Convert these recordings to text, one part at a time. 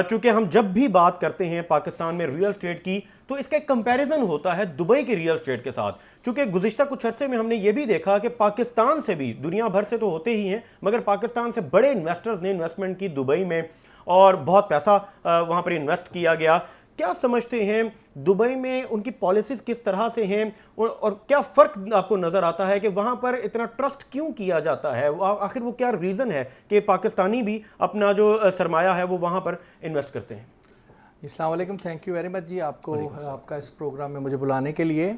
چونکہ ہم جب بھی بات کرتے ہیں پاکستان میں ریئل اسٹیٹ کی تو اس کا ایک کمپیریزن ہوتا ہے دبئی کی ریئل اسٹیٹ کے ساتھ، چونکہ گزشتہ کچھ عرصے میں ہم نے یہ بھی دیکھا کہ پاکستان سے بھی، دنیا بھر سے تو ہوتے ہی ہیں مگر پاکستان سے بڑے انویسٹرز نے انویسٹمنٹ کی دبئی میں اور بہت پیسہ وہاں پر انویسٹ کیا گیا. کیا سمجھتے ہیں دبئی میں ان کی پالیسیز کس طرح سے ہیں اور کیا فرق آپ کو نظر آتا ہے کہ وہاں پر اتنا ٹرسٹ کیوں کیا جاتا ہے؟ آخر وہ کیا ریزن ہے کہ پاکستانی بھی اپنا جو سرمایہ ہے وہ وہاں پر انویسٹ کرتے ہیں؟ السلام علیکم، تھینک یو ویری مچ جی آپ کو آپ کا اس پروگرام میں مجھے بلانے کے لیے.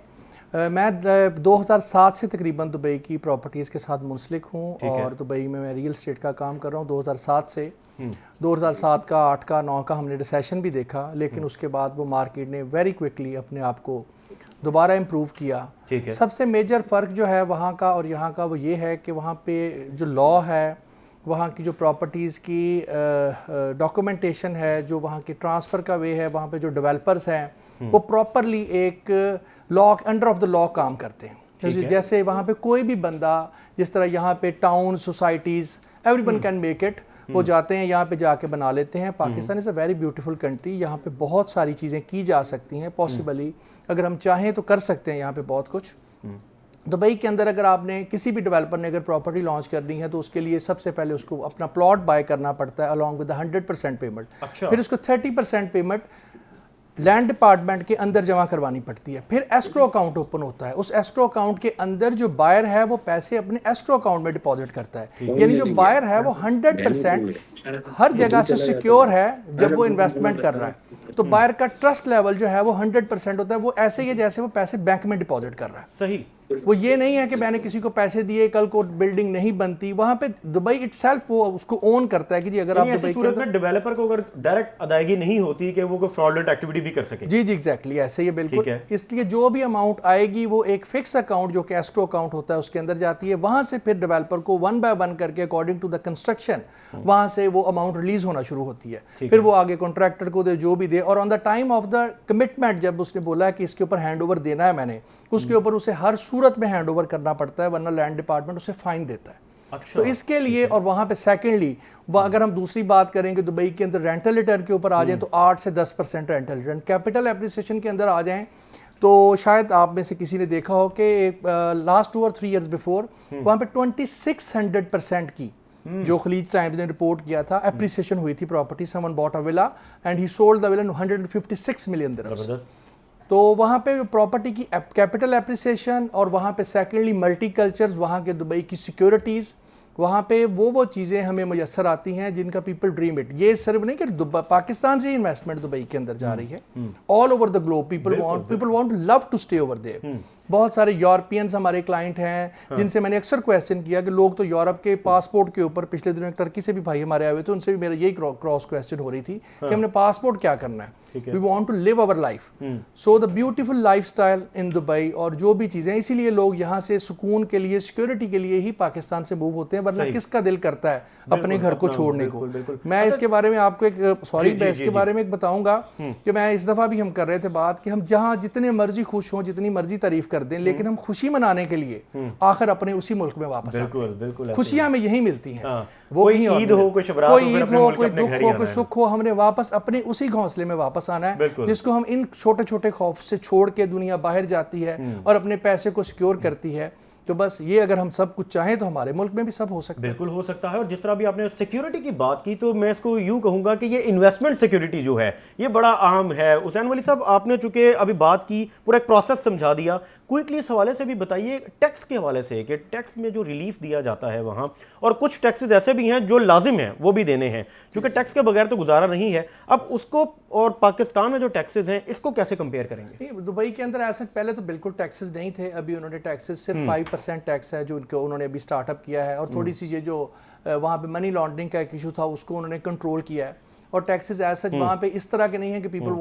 میں 2007 سے تقریباً دبئی کی پراپرٹیز کے ساتھ منسلک ہوں اور دبئی میں ریئل اسٹیٹ کا کام کر رہا ہوں 2007 سے. 2007 کا 8 کا 9 کا ہم نے ریسیشن بھی دیکھا، لیکن اس کے بعد وہ مارکیٹ نے ویری کوئکلی اپنے آپ کو دوبارہ امپروو کیا. سب سے میجر فرق جو ہے وہاں کا اور یہاں کا وہ یہ ہے کہ وہاں پہ جو لا ہے، وہاں کی جو پراپرٹیز کی ڈاکومنٹیشن ہے، جو وہاں کی ٹرانسفر کا وے ہے، وہاں پہ جو ڈیولپرز ہیں وہ پراپرلی ایک لا انڈر آف دا لا کام کرتے ہیں. جیسے وہاں پہ کوئی بھی بندہ، جس طرح یہاں پہ town societies every one can make it, وہ جاتے ہیں یہاں پہ جا کے بنا لیتے ہیں. پاکستان از اے ویری بیوٹیفل کنٹری، یہاں پہ بہت ساری چیزیں کی جا سکتی ہیں، پاسبلی اگر ہم چاہیں تو کر سکتے ہیں یہاں پہ بہت کچھ. دبئی کے اندر اگر آپ نے کسی بھی ڈیولپر نے اگر پراپرٹی لانچ کرنی ہے تو اس کے لیے سب سے پہلے اس کو اپنا پلاٹ بائی کرنا پڑتا ہے along with 100% پیمنٹ. پھر اس کو 30% پیمنٹ لینڈ ڈپارٹمنٹ کے اندر جمع کروانی پڑتی ہے. پھر ایسکرو اکاؤنٹ اوپن ہوتا ہے، اس ایسکرو اکاؤنٹ کے اندر جو بائر ہے وہ پیسے اپنے ایسکرو اکاؤنٹ میں ڈپازٹ کرتا ہے. یعنی جو بائر ہے وہ 100% ہر جگہ سے سیکیور ہے جب وہ انویسٹمنٹ کر رہا ہے. تو بائر کا ٹرسٹ لیول جو ہے وہ 100% ہوتا ہے. وہ ایسے ہی جیسے وہ پیسے بینک میں ڈپازٹ کر رہا ہے. صحیح. وہ یہ نہیں ہے کہ میں نے کسی کو پیسے دیے کل کو بلڈنگ نہیں بنتی. وہاں پہ دبئی اٹ سیلف وہ اس کو اون کرتا ہے کہ جی اگر آپ دبئی صورت میں ڈیولپر کو اگر ڈائریکٹ ادائیگی نہیں ہوتی کہ وہ کوئی فراڈلنٹ ایکٹیویٹی بھی کر سکے. جی ایگزیکٹلی ایسے ہی بالکل. اس لیے جو بھی اماؤنٹ آئے گی وہ ایک فکس اکاؤنٹ جو کہ ایسکرو اکاؤنٹ ہوتا ہے اس کے اندر جاتی ہے. وہاں سے پھر ڈیولپر کو 1 by 1 کر کے اکارڈنگ ٹو دا کنسٹرکشن وہاں سے وہ اماؤنٹ ریلیز ہونا شروع ہوتی ہے. پھر وہ آگے کانٹریکٹر کو دے، جو بھی دے. اور on the time of the commitment جب اس نے بولا ہے کہ اس کے اوپر ہینڈ اوور دینا ہے میں نے، اس کے اوپر اسے ہر صورت میں ہینڈ اوور کرنا پڑتا ہے ورنہ لینڈ ڈپارٹمنٹ اسے فائن دیتا ہے. تو اس کے لیے اور وہاں پہ سیکنڈلی اگر ہم دوسری بات کریں کہ دبئی کے اندر رینٹل ریٹرن کے اوپر آ جائیں تو 8 سے 10% رینٹل ریٹرن. کیپٹل اپریسیشن کے اندر آ جائیں تو شاید آپ میں سے کسی نے دیکھا ہو کہ لاسٹ 2 or 3 years بیفور وہاں پہ 2600% کی جو خلیج ٹائمز نے رپورٹ کیا تھا اپریسیشن ہوئی تھی پراپرٹی. سمن باٹ اے ولا اینڈ ہی سولڈ دا ولا 156 million درہمز. تو وہاں پہ پراپرٹی کی کیپٹل اپریسیشن اور وہاں پہ سیکنڈلی ملٹی کلچرز، وہاں کے دبئی کی سیکیورٹیز، وہاں پہ وہ چیزیں ہمیں میسر آتی ہیں جن کا پیپل ڈریم اٹ. یہ صرف نہیں کہ پاکستان سے ہی انویسٹمنٹ دبئی کے اندر جا رہی ہے، all over the globe people want love to stay over there. بہت سارے یورپینز ہمارے کلائنٹ ہیں جن سے میں نے اکثر کویسچن کیا کہ لوگ تو یورپ کے پاسپورٹ کے اوپر، پچھلے دنوں ٹرکی سے بھی بھائی ہمارے آئے ہوئے تھے، ان سے بھی میرا یہی کراس کویسچن ہو رہی تھی کہ ہم نے پاسپورٹ کیا کرنا ہے. We want to live our life. So the beautiful lifestyle in Dubai اور جو بھی چیزیں، اسی لیے لوگ یہاں سے سکون کے لیے، سیکیورٹی کے لیے ہی پاکستان سے موو ہوتے ہیں، ورنہ کس کا دل کرتا ہے اپنے گھر کو چھوڑنے کو. میں اس کے بارے میں آپ کو میں اس کے بارے میں ایک بتاؤں گا کہ میں اس دفعہ بھی ہم کر رہے تھے بات کہ ہم جہاں جتنے مرضی خوش ہوں، جتنی مرضی تعریف کر دیں، لیکن ہم خوشی منانے کے لیے آخر اپنے اسی ملک میں واپس آتے ہیں. خوشیاں ہمیں یہی ملتی ہیں. کوئی عید ہو، کوئی شب رات ہو، کوئی عید ہو، کوئی دکھ ہو، کوئی سکھ ہو، ہم نے واپس اپنے اسی گھونسلے میں واپس آنا ہے جس کو ہم ان چھوٹے چھوٹے خوف سے چھوڑ کے دنیا باہر جاتی ہے اور اپنے پیسے کو سیکیور کرتی ہے. تو بس یہ اگر ہم سب کچھ چاہیں تو ہمارے ملک میں بھی سب ہو سکتا ہے. بالکل ہو سکتا ہے. اور جس طرح بھی آپ نے سیکیورٹی کی بات کی تو میں اس کو یوں کہوں گا کہ یہ انویسٹمنٹ سیکیورٹی جو ہے یہ بڑا اہم ہے. حسین ولی صاحب، آپ نے چونکہ ابھی بات کی، پورا ایک پروسیس سمجھا دیا. کوئکلی اس حوالے سے بھی بتائیے ٹیکس کے حوالے سے کہ ٹیکس میں جو ریلیف دیا جاتا ہے وہاں، اور کچھ ٹیکسز ایسے بھی ہیں جو لازم ہیں وہ بھی دینے ہیں، چونکہ ٹیکس کے بغیر تو گزارا نہیں ہے. اب اس کو اور پاکستان میں جو ٹیکسز ہیں اس کو کیسے کمپیئر کریں گے؟ دبئی کے اندر ایسا پہلے تو بالکل ٹیکسز نہیں تھے. ابھی انہوں نے ٹیکسز صرف 5% ٹیکس ہے جو انہوں نے ابھی اسٹارٹ اپ کیا ہے. اور تھوڑی سی یہ جو وہاں پہ منی لانڈرنگ کا ایک ایشو تھا اس کو انہوں نے کنٹرول کیا ہے. اور ٹیکسز ایسا وہاں پہ اس طرح کے نہیں ہیں کہ people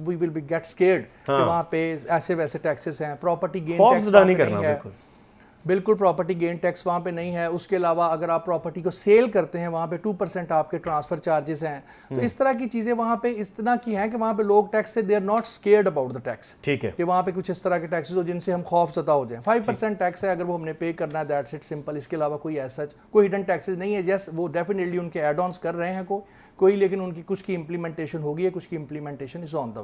we will be get scared کہ وہاں پہ ایسے ویسے ٹیکسز ہیں. پراپرٹی گین ٹیکس نہیں ہے. بالکل پراپرٹی گین ٹیکس وہاں پہ نہیں ہے. اس کے علاوہ اگر آپ پراپرٹی کو سیل کرتے ہیں وہاں پہ 2% آپ کے ٹرانسفر چارجز ہیں. تو اس طرح کی چیزیں وہاں پہ اس طرح کی ہیں کہ وہاں پہ لوگ ٹیکس سے they are not scared about the tax. ٹھیک ہے کہ وہاں پہ کچھ اس طرح کے ٹیکسز ہو جن سے ہم خوف زدہ ہو جائیں. 5% ٹیکس ہے, اگر وہ ہم نے پے کرنا ہے دیٹس اٹ سمپل. اس کے علاوہ کوئی ایسا کوئی ہڈن ٹیکسز نہیں ہے. یس وہ ڈیفینیٹلی ان کے ایڈ آنس کر رہے ہیں کوئی, لیکن ان کی کچھ کی امپلیمنٹیشن ہوگی ہے, کچھ کی implementation is on the way.